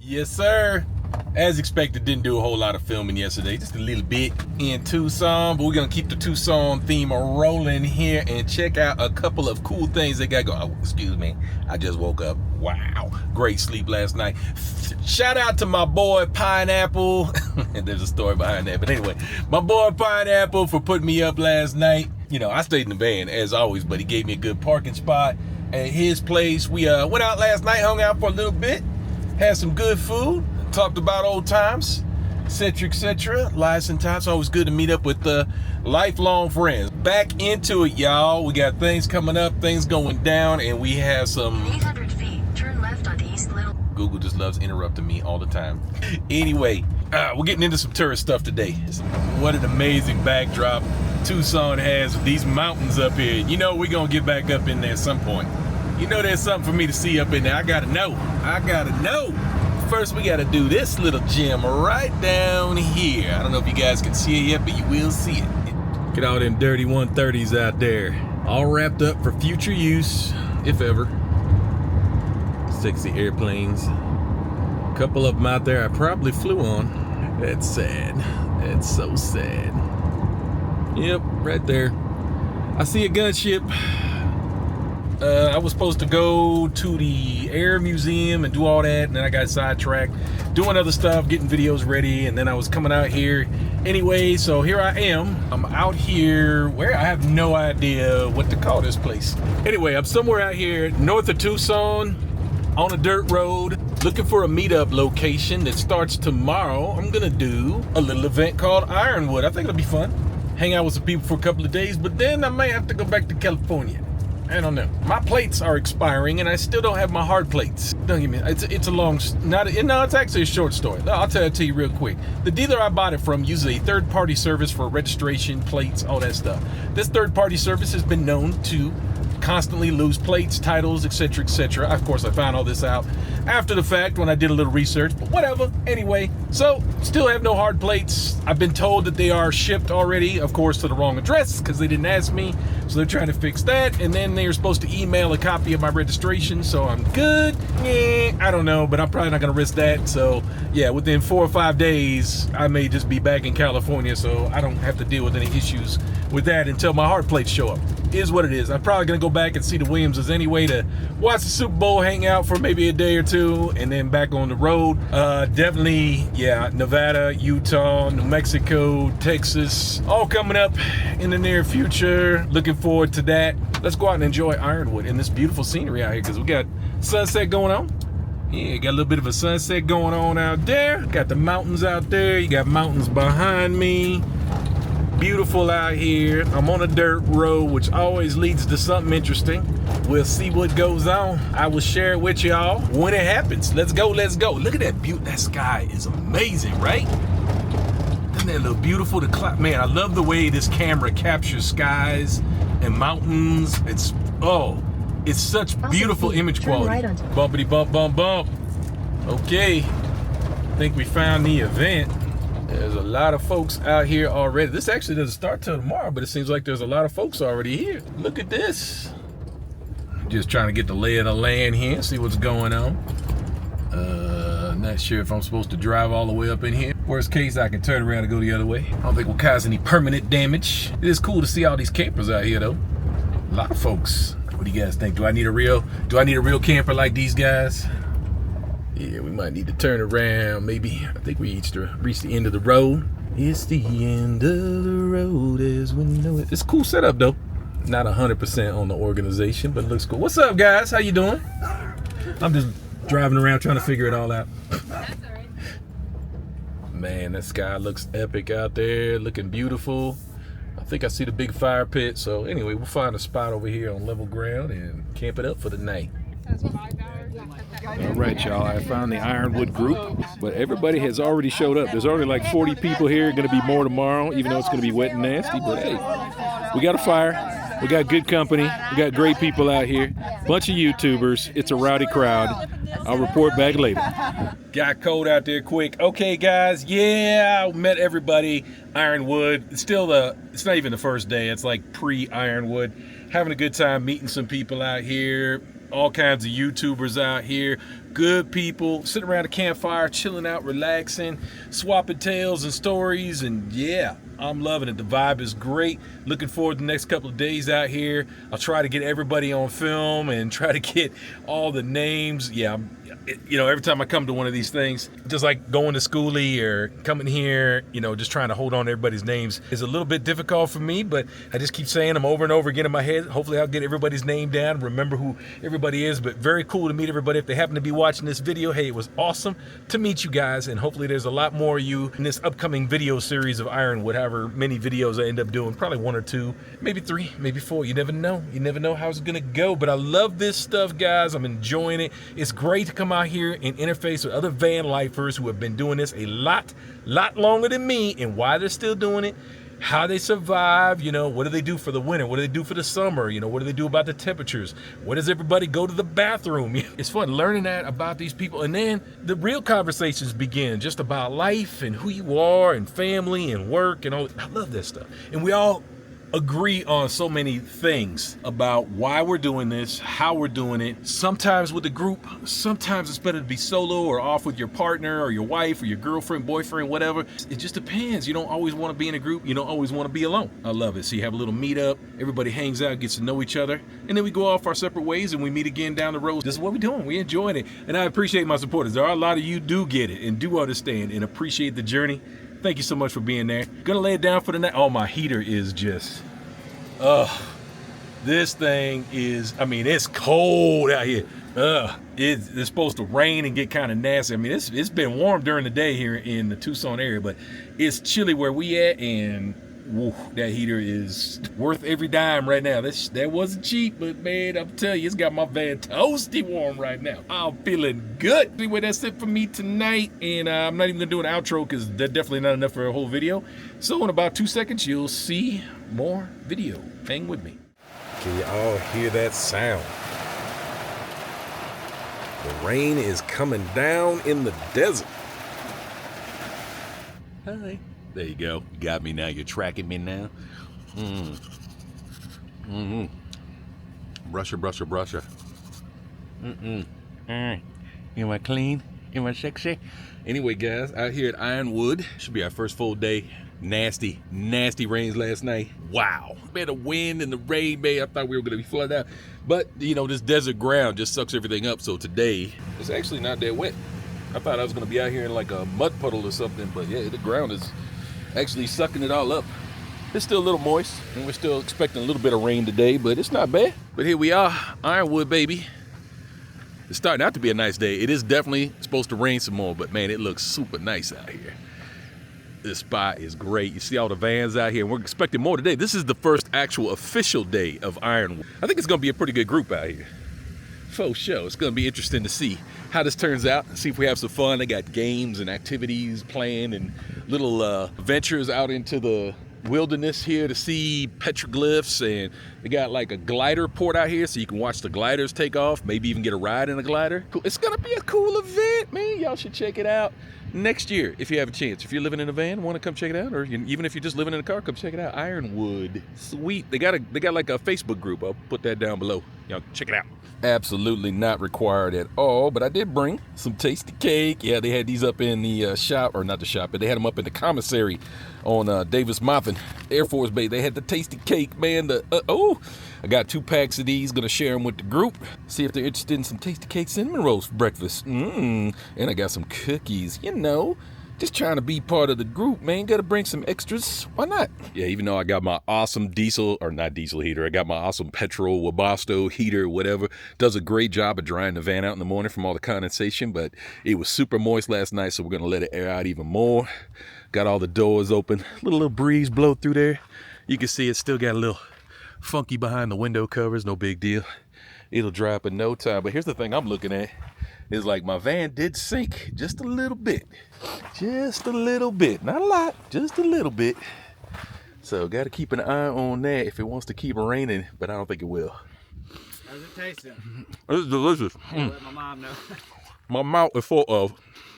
Yes, sir. As expected, didn't do a whole lot of filming yesterday, just a little bit in Tucson, but we're gonna keep the Tucson theme rolling here and check out a couple of cool things they got going. Oh, excuse me, I just woke up. Wow, great sleep last night. Shout out to my boy Pineapple. And there's a story behind that, but anyway, my boy Pineapple for putting me up last night. You know, I stayed in the van as always, but he gave me a good parking spot at his place. We went out last night, hung out for a little bit, had some good food, talked about old times, etc., etc. Lives and times. Always good to meet up with lifelong friends. Back into it, y'all. We got things coming up, things going down, and we have some... 800 feet, turn left on East Little. Google just loves interrupting me all the time. Anyway, we're getting into some tourist stuff today. What an amazing backdrop Tucson has with these mountains up here. You know we're gonna get back up in there at some point. You know there's something for me to see up in there. I gotta know. First we gotta do this little gem right down here. I don't know if you guys can see it yet, but you will see it. Look at all them dirty 130s out there, all wrapped up for future use, if ever. Sexy airplanes. A couple of them out there I probably flew on. That's sad. That's so sad. Yep, right there. I see a gunship. I was supposed to go to the Air Museum and do all that, and then I got sidetracked doing other stuff, getting videos ready, and then I was coming out here anyway, so here I am. I'm out here where I have no idea what to call this place. Anyway, I'm somewhere out here north of Tucson on a dirt road looking for a meetup location that starts tomorrow. I'm gonna do a little event called Ironwood. I think it'll be fun. Hang out with some people for a couple of days, but then I may have to go back to California. I don't know. My plates are expiring, and I still don't have my hard plates. Don't give me. It's a long. It's actually a short story. I'll tell it to you real quick. The dealer I bought it from uses a third-party service for registration, plates, all that stuff. This third-party service has been known to constantly lose plates, titles, etc., etc. Of course, I found all this out after the fact when I did a little research, but whatever. Anyway, so still have no hard plates. I've been told that they are shipped already, of course, to the wrong address because they didn't ask me. So they're trying to fix that, and then they're supposed to email a copy of my registration, so I'm good. I don't know, but I'm probably not gonna risk that. So yeah, within 4 or 5 days, I may just be back in California, so I don't have to deal with any issues with that until my hard plates show up. Is what it is. I'm probably gonna go back and see the Williamses anyway to watch the Super Bowl, hang out for maybe a day or two, and then back on the road. Definitely, yeah, Nevada, Utah, New Mexico, Texas, all coming up in the near future. Looking forward to that. Let's go out and enjoy Ironwood and this beautiful scenery out here because we got sunset going on. Yeah, got a little bit of a sunset going on out there. Got the mountains out there. You got mountains behind me. Beautiful out here. I'm on a dirt road, which always leads to something interesting. We'll see what goes on. I will share it with y'all when it happens. Let's go, let's go. Look at that beauty. That sky is amazing, right? Isn't that look beautiful? The cloud, man, I love the way this camera captures skies and mountains. It's such beautiful image quality. Right bumpity bump, bump, bump. Okay, I think we found the event. There's a lot of folks out here already. This actually doesn't start till tomorrow, but it seems like there's a lot of folks already here. Look at this. Just trying to get the lay of the land here, see what's going on. Not sure if I'm supposed to drive all the way up in here. Worst case, I can turn around and go the other way. I don't think we'll cause any permanent damage. It is cool to see all these campers out here though. A lot of folks. What do you guys think? Do I need a real camper like these guys? Yeah, we might need to turn around, maybe. I think we reached the end of the road. It's the end of the road as we know it. It's a cool setup, though. Not 100% on the organization, but it looks cool. What's up, guys? How you doing? I'm just driving around trying to figure it all out. That's all right. Man, that sky looks epic out there, looking beautiful. I think I see the big fire pit. So anyway, we'll find a spot over here on level ground and camp it up for the night. All right, y'all, I found the Ironwood group, but everybody has already showed up. There's already like 40 people here, going to be more tomorrow, even though it's going to be wet and nasty, but hey, we got a fire, we got good company, we got great people out here, bunch of YouTubers, it's a rowdy crowd. I'll report back later. Got cold out there quick. Okay, guys, yeah, I met everybody. Ironwood, it's not even the first day, it's like pre-Ironwood. Having a good time meeting some people out here. All kinds of YouTubers out here. good people, sitting around a campfire, chilling out, relaxing, swapping tales and stories, and yeah, I'm loving it. The vibe is great. Looking forward to the next couple of days out here. I'll try to get everybody on film and try to get all the names. Yeah, you know, every time I come to one of these things, just like going to schoolie or coming here, you know, just trying to hold on to everybody's names is a little bit difficult for me, but I just keep saying them over and over again in my head. Hopefully I'll get everybody's name down, remember who everybody is, but very cool to meet everybody. If they happen to be watching this video, hey, it was awesome to meet you guys, and hopefully there's a lot more of you in this upcoming video series of Ironwood, however many videos I end up doing, probably 1 or 2, maybe 3, maybe 4, you never know. You never know how it's gonna go, but I love this stuff, guys. I'm enjoying it. It's great to come out here and interface with other van lifers who have been doing this a lot longer than me, and why they're still doing it, how they survive, you know, what do they do for the winter, what do they do for the summer, you know, what do they do about the temperatures, where does everybody go to the bathroom? It's fun learning that about these people, and then the real conversations begin, just about life and who you are and family and work and all. I love this stuff, and we all agree on so many things about why we're doing this, how we're doing it. Sometimes with a group, sometimes it's better to be solo or off with your partner or your wife or your girlfriend, boyfriend, whatever. It just depends. You don't always want to be in a group. You don't always want to be alone. I love it. So you have a little meetup, everybody hangs out, gets to know each other, and then we go off our separate ways and we meet again down the road. This is what we're doing. We're enjoying it. And I appreciate my supporters. There are a lot of you do get it and do understand and appreciate the journey. Thank you so much for being there. Gonna lay it down for the night. Oh, my heater is just, this thing is, I mean, it's cold out here. It's supposed to rain and get kind of nasty. I mean, it's been warm during the day here in the Tucson area, but it's chilly where we at, and woo, that heater is worth every dime right now. That wasn't cheap, but man, I'm telling you, it's got my van toasty warm right now. I'm feeling good. Anyway, that's it for me tonight, and I'm not even gonna do an outro because that's definitely not enough for a whole video. So in about 2 seconds, you'll see more video. Hang with me. Can you all hear that sound? The rain is coming down in the desert. Hi. There you go. You got me now. You're tracking me now. Brusher. Am I clean? Am I sexy? Anyway, guys, out here at Ironwood, should be our first full day. Nasty rains last night. Wow. Man, the wind and the rain, man, I thought we were gonna be flooded out. But, you know, this desert ground just sucks everything up. So today, it's actually not that wet. I thought I was gonna be out here in like a mud puddle or something, but yeah, the ground is actually sucking it all up. It's still a little moist, and we're still expecting a little bit of rain today, but it's not bad. But here we are, Ironwood, baby. It's starting out to be a nice day. It is definitely supposed to rain some more, but man, it looks super nice out here. This spot is great. You see all the vans out here, and we're expecting more today. This is the first actual official day of Ironwood. I think it's gonna be a pretty good group out here. Faux show. It's gonna be interesting to see how this turns out and see if we have some fun. They got games and activities planned and little ventures out into the wilderness here to see petroglyphs, and they got like a glider port out here so you can watch the gliders take off, maybe even get a ride in a glider. Cool. It's gonna be a cool event, man. Y'all should check it out next year if you have a chance. If you're living in a van, want to come check it out, or even if you're just living in a car, come check it out. Ironwood, sweet. They got like a Facebook group. I'll put that down below. Y'all check it out. Absolutely not required at all, but I did bring some tasty cake. Yeah, they had these up in the shop, or not the shop, but they had them up in the commissary on Davis Moffin Air Force Base. They had the tasty cake, man. I got 2 packs of these, gonna share them with the group. See if they're interested in some tasty cake cinnamon rolls for breakfast. And I got some cookies, you know. Just trying to be part of the group, man. Gotta bring some extras. Why not? Yeah, even though I got my awesome not diesel heater, I got my awesome petrol Webasto heater, whatever. Does a great job of drying the van out in the morning from all the condensation, but it was super moist last night, so we're gonna let it air out even more. Got all the doors open. Little breeze blow through there. You can see it's still got a little funky behind the window covers, no big deal. It'll dry up in no time. But here's the thing I'm looking at. Is like my van did sink just a little bit. Just a little bit. Not a lot, just a little bit. So got to keep an eye on that if it wants to keep raining, but I don't think it will. How's it tasting? It's delicious. Let my mom know. My mouth is full of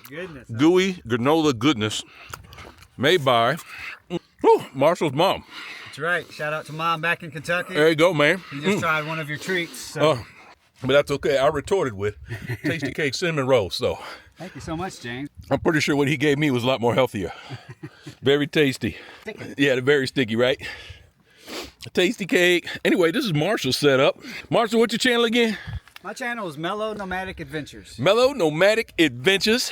Goodness. gooey granola goodness made by Marshall's mom. That's right. Shout out to Mom back in Kentucky. There you go, man. He just tried one of your treats. So. But that's okay. I retorted with tasty cake cinnamon roll. So Thank you so much, James. I'm pretty sure what he gave me was a lot more healthier. Very tasty. Yeah, they're very sticky, right? A tasty cake. Anyway, this is Marshall's setup. Marshall, what's your channel again? My channel is Mellow Nomadic Adventures. Mellow Nomadic Adventures.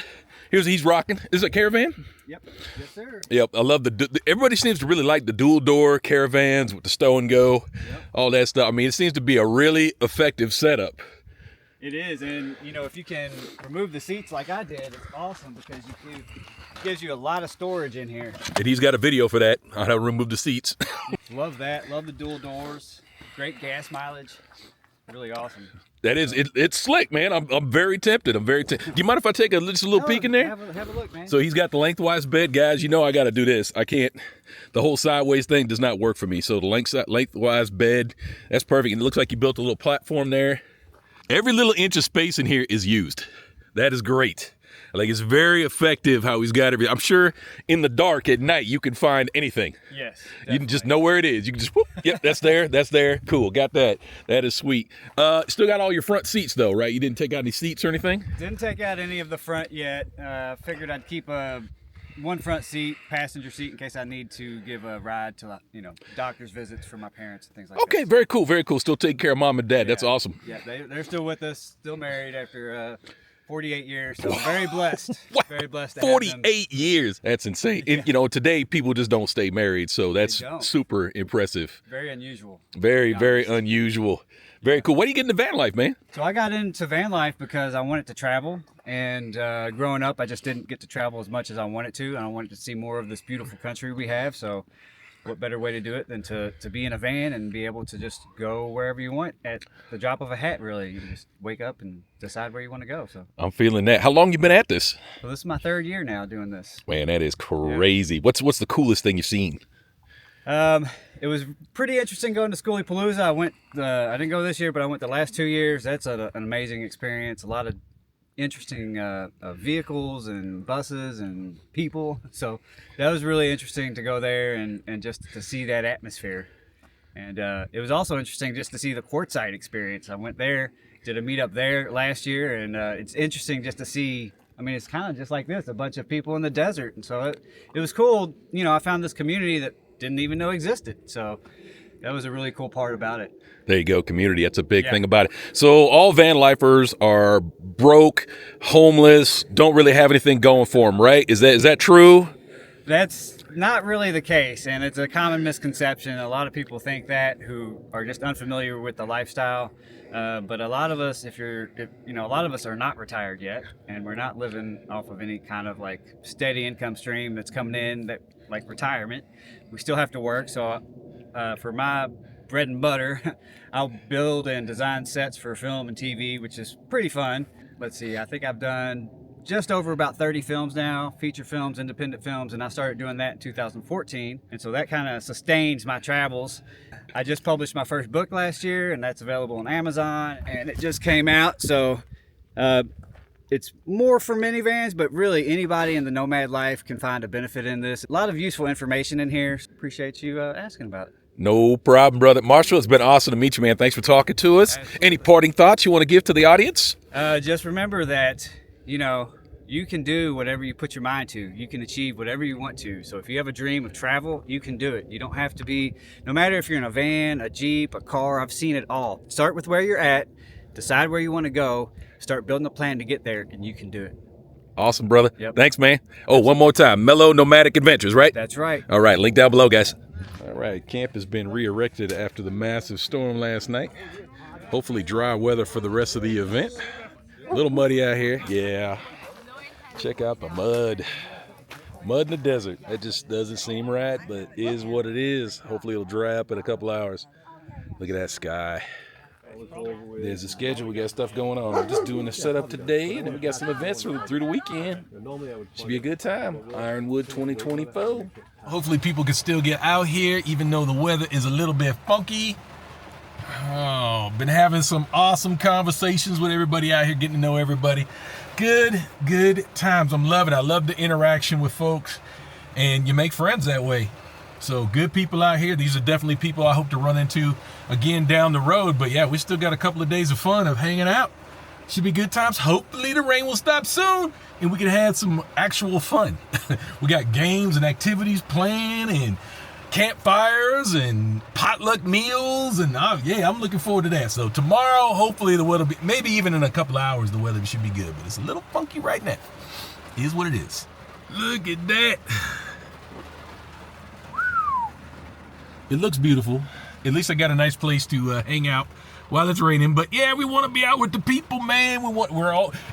Here's he's rocking. Is it a caravan? Yep. Yes, sir. Yep. I love everybody seems to really like the dual door caravans with the stow and go, all that stuff. I mean, it seems to be a really effective setup. It is, and you know, if you can remove the seats like I did, it's awesome because it gives you a lot of storage in here. And he's got a video for that on how to remove the seats. Love that. Love the dual doors. Great gas mileage. Really awesome. That is, it's slick, man. I'm very tempted. Do you mind if I take just a little peek in there? Have a look, man. So he's got the lengthwise bed, guys. You know I got to do this. I can't. The whole sideways thing does not work for me. So the lengthwise bed, that's perfect. And it looks like you built a little platform there. Every little inch of space in here is used. That is great. Like, it's very effective how he's got everything. I'm sure in the dark at night you can find anything. Yes. You can just know where it is. You can just, whoop, yep, that's there. Cool, got that. That is sweet. Still got all your front seats though, right? You didn't take out any seats or anything? Didn't take out any of the front yet. Figured I'd keep one front seat, passenger seat, in case I need to give a ride to, doctor's visits for my parents and things like that. Okay, very cool, very cool. Still taking care of mom and dad. That's awesome. Yeah, they're still with us, still married after 48 years, so very blessed. Wow. Very blessed to 48 years. That's insane. Yeah. And, today people just don't stay married, so that's super impressive. Very unusual. Very unusual. Very cool. What are you getting into van life, man? So I got into van life because I wanted to travel, and growing up I just didn't get to travel as much as I wanted to, and I wanted to see more of this beautiful country we have. So what better way to do it than to be in a van and be able to just go wherever you want at the drop of a hat, really. You just wake up and decide where you want to go. So I'm feeling that. How long you been at this? well, this is my 3rd year now doing this. Man, that is crazy. Yeah. What's the coolest thing you've seen? It was pretty interesting going to Schoolie Palooza. I didn't go this year, but I went the last 2 years. That's an amazing experience. A lot of interesting vehicles and buses and people. So that was really interesting to go there and just to see that atmosphere. And it was also interesting just to see the quartzsite experience. I went there, did a meetup there last year, and it's interesting just to see. I mean, it's kind of just like this, a bunch of people in the desert. And so it was cool. I found this community that didn't even know existed. So that was a really cool part about it. There you go, community. That's a big thing about it. So all van lifers are broke, homeless, don't really have anything going for them, right? Is that true? That's not really the case, and it's a common misconception. A lot of people think that who are just unfamiliar with the lifestyle. But a lot of us, a lot of us are not retired yet, and we're not living off of any kind of like steady income stream that's coming in, that like retirement. We still have to work. So for my bread and butter, I'll build and design sets for film and TV, which is pretty fun. Let's see, I think I've done just over about 30 films now, feature films, independent films, and I started doing that in 2014. And so that kind of sustains my travels. I just published my first book last year, and that's available on Amazon, and it just came out. So it's more for minivans, but really anybody in the nomad life can find a benefit in this. A lot of useful information in here. Appreciate you asking about it. No problem, brother. Marshall, it's been awesome to meet you, man. Thanks for talking to us. Absolutely. Any parting thoughts you want to give to the audience? Just remember that, you can do whatever you put your mind to. You can achieve whatever you want to. So if you have a dream of travel, you can do it. You don't have to be, no matter if you're in a van, a Jeep, a car, I've seen it all. Start with where you're at, decide where you want to go, start building a plan to get there, and you can do it. Awesome, brother. Yep. Thanks, man. Oh, one more time. Mellow Nomadic Adventures, right? That's right. All right, link down below, guys. All right, camp has been re-erected after the massive storm last night. Hopefully dry weather for the rest of the event. A little muddy out here. Yeah. Check out the mud. Mud in the desert. That just doesn't seem right, but is what it is. Hopefully it'll dry up in a couple hours. Look at that sky. There's the schedule. We got stuff going on. We're just doing the setup today, and then we got some events through the weekend. Should be a good time. Ironwood 2024. Hopefully people can still get out here, even though the weather is a little bit funky. Oh, been having some awesome conversations with everybody out here, getting to know everybody. Good times. I'm loving it. I love the interaction with folks, and you make friends that way. So good people out here. These are definitely people I hope to run into again down the road. But yeah, we still got a couple of days of fun of hanging out. Should be good times. Hopefully the rain will stop soon and we can have some actual fun. We got games and activities planned and campfires and potluck meals, and yeah, I'm looking forward to that. So tomorrow, hopefully the weather, maybe even in a couple of hours, the weather should be good, but it's a little funky right now. It is what it is. Look at that. It looks beautiful. At least I got a nice place to hang out while it's raining. But yeah, we want to be out with the people, man.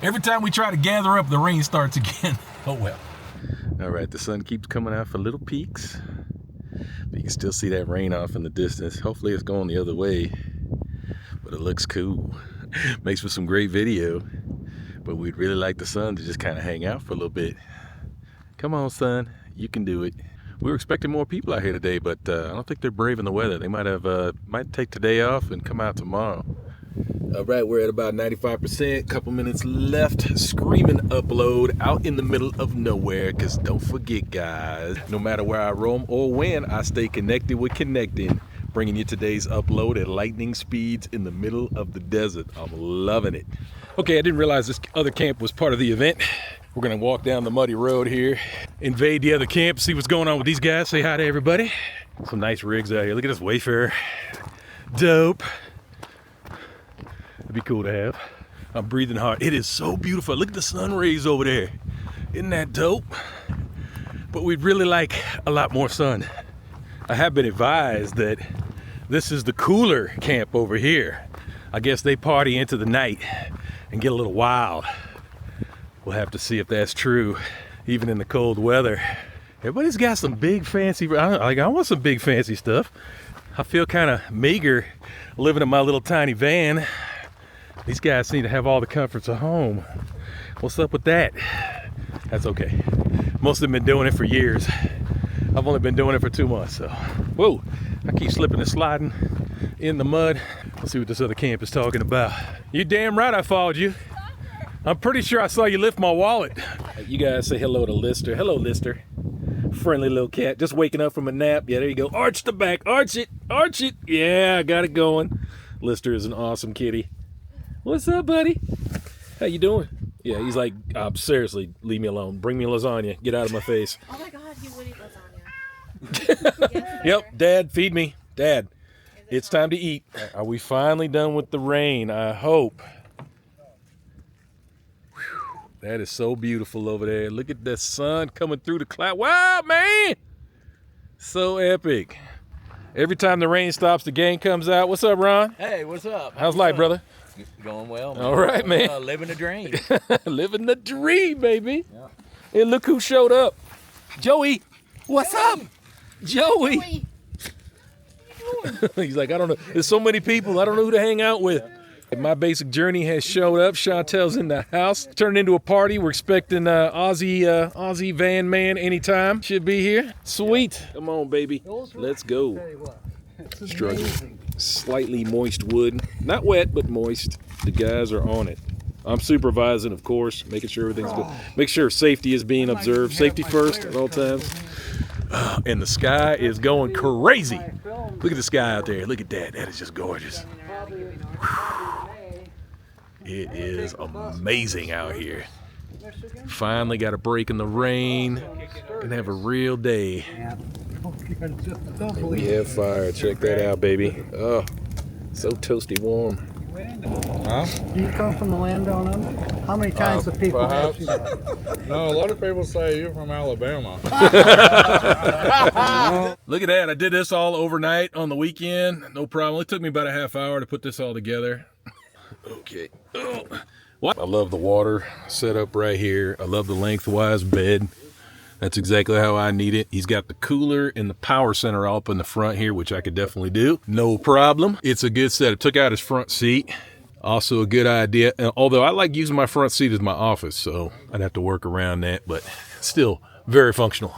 Every time we try to gather up, the rain starts again. Oh well. All right, the sun keeps coming out for little peaks. But you can still see that rain off in the distance. Hopefully it's going the other way. But it looks cool. Makes for some great video. But we'd really like the sun to just kind of hang out for a little bit. Come on, sun. You can do it. We were expecting more people out here today, but I don't think they're braving the weather. They might take today off and come out tomorrow. All right, we're at about 95%, couple minutes left. Screaming upload out in the middle of nowhere, because don't forget, guys, no matter where I roam or when, I stay connected with Connecten, bringing you today's upload at lightning speeds in the middle of the desert. I'm loving it. Okay, I didn't realize this other camp was part of the event. We're gonna walk down the muddy road here, invade the other camp, see what's going on with these guys, say hi to everybody. Some nice rigs out here. Look at this Wayfarer. Dope. It'd be cool to have. I'm breathing hard. It is so beautiful. Look at the sun rays over there. Isn't that dope? But we'd really like a lot more sun. I have been advised that this is the cooler camp over here. I guess they party into the night and get a little wild. We'll have to see if that's true, even in the cold weather. Everybody's got some big fancy, I want some big fancy stuff. I feel kind of meager living in my little tiny van. These guys seem to have all the comforts of home. What's up with that? That's okay. Most of them been doing it for years. I've only been doing it for 2 months, so. Whoa, I keep slipping and sliding in the mud. Let's see what this other camp is talking about. You damn right I followed you. I'm pretty sure I saw you lift my wallet. You guys say hello to Lister. Hello, Lister. Friendly little cat, just waking up from a nap. Yeah, there you go. Arch the back, arch it, arch it. Yeah, I got it going. Lister is an awesome kitty. What's up, buddy? How you doing? Yeah, he's like, seriously, leave me alone. Bring me lasagna. Get out of my face. Oh my God, he would eat lasagna. Yep, Dad, feed me. Dad, it's time to eat. Are we finally done with the rain? I hope. That is so beautiful over there. Look at the sun coming through the cloud. Wow, man! So epic. Every time the rain stops, the gang comes out. What's up, Ron? Hey, what's up? How's life, brother? Going well, man. All right, man. Living the dream. Living the dream, baby. Yeah. And look who showed up. Joey, what's up? Joey. He's like, I don't know. There's so many people. I don't know who to hang out with. My basic journey has showed up. Chantel's in the house. Turned into a party. We're expecting Aussie van man anytime. Should be here. Sweet. Come on, baby. Let's go. Struggling. Slightly moist wood. Not wet, but moist. The guys are on it. I'm supervising, of course, making sure everything's good. Make sure safety is being observed. Safety first at all times. And the sky is going crazy. Look at the sky out there. Look at that. That is just gorgeous. It is amazing out here. Finally got a break in the rain. Gonna have a real day. And we have fire. Check that out, baby. Oh, so toasty warm. Huh? Do you come from the land down under? How many times have people asked you that? No, a lot of people say you're from Alabama. Look at that. I did this all overnight on the weekend. No problem. It took me about a half hour to put this all together. Okay. Oh. What? I love the water setup right here. I love the lengthwise bed. That's exactly how I need it. He's got the cooler and the power center up in the front here, which I could definitely do. No problem. It's a good setup. Took out his front seat. Also a good idea. Although I like using my front seat as my office, so I'd have to work around that, but still very functional.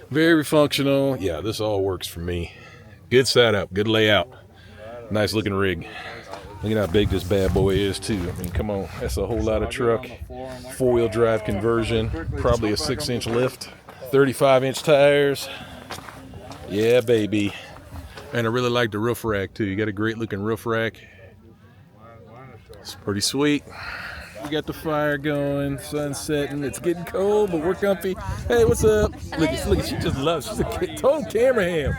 Very functional. Yeah, this all works for me. Good setup, good layout. Nice looking rig. Look at how big this bad boy is too. I mean, come on, that's a whole lot of truck. 4-wheel drive conversion, probably a 6-inch lift. 35-inch tires. Yeah, baby. And I really like the roof rack too. You got a great looking roof rack. It's pretty sweet. We got the fire going, sun setting. It's getting cold, but we're comfy. Hey, what's up? Look, she just loves. She's a total camera ham.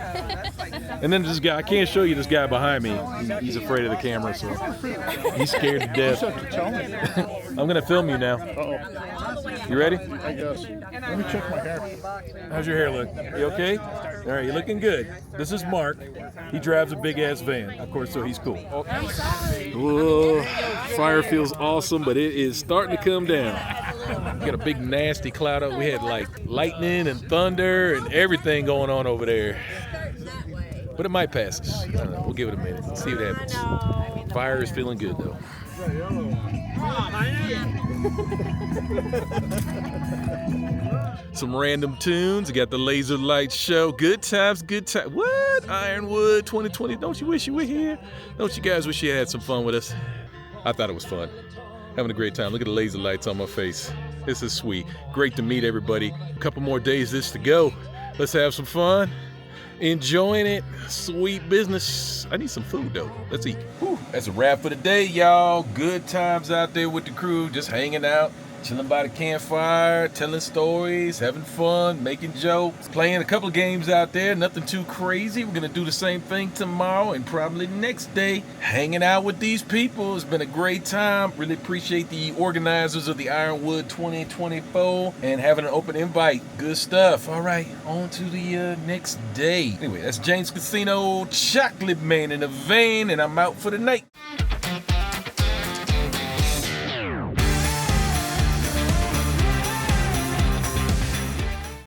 And then this guy, I can't show you this guy behind me. He's afraid of the camera, so he's scared to death. I'm gonna film you now. You ready? I guess. Let me check my hair. How's your hair look? You okay? All right, you're looking good. This is Mark. He drives a big ass van, of course, so he's cool. Whoa, fire feels awesome, but it is starting to come down. We got a big nasty cloud up. We had like lightning and thunder and everything going on over there. But it might pass us. I don't know. We'll give it a minute. Let's see what happens. Fire is feeling good though. Some random tunes. You got the laser light show. Good times, good time. What? Ironwood 2020. Don't you wish you were here? Don't you guys wish you had some fun with us? I thought it was fun. Having a great time. Look at the laser lights on my face. This is sweet. Great to meet everybody. A couple more days this to go. Let's have some fun. Enjoying it. Sweet business. I need some food though. Let's eat. Whew. That's a wrap for the day, y'all. Good times out there with the crew, just hanging out, chilling by the campfire, telling stories, having fun, making jokes, playing a couple of games out there. Nothing too crazy. We're gonna do the same thing tomorrow and probably next day. Hanging out with these people. It's been a great time. Really appreciate the organizers of the Ironwood 2024 and having an open invite. Good stuff. All right, on to the next day. Anyway, that's James Casino, Chocolate Man in a Vein, and I'm out for the night.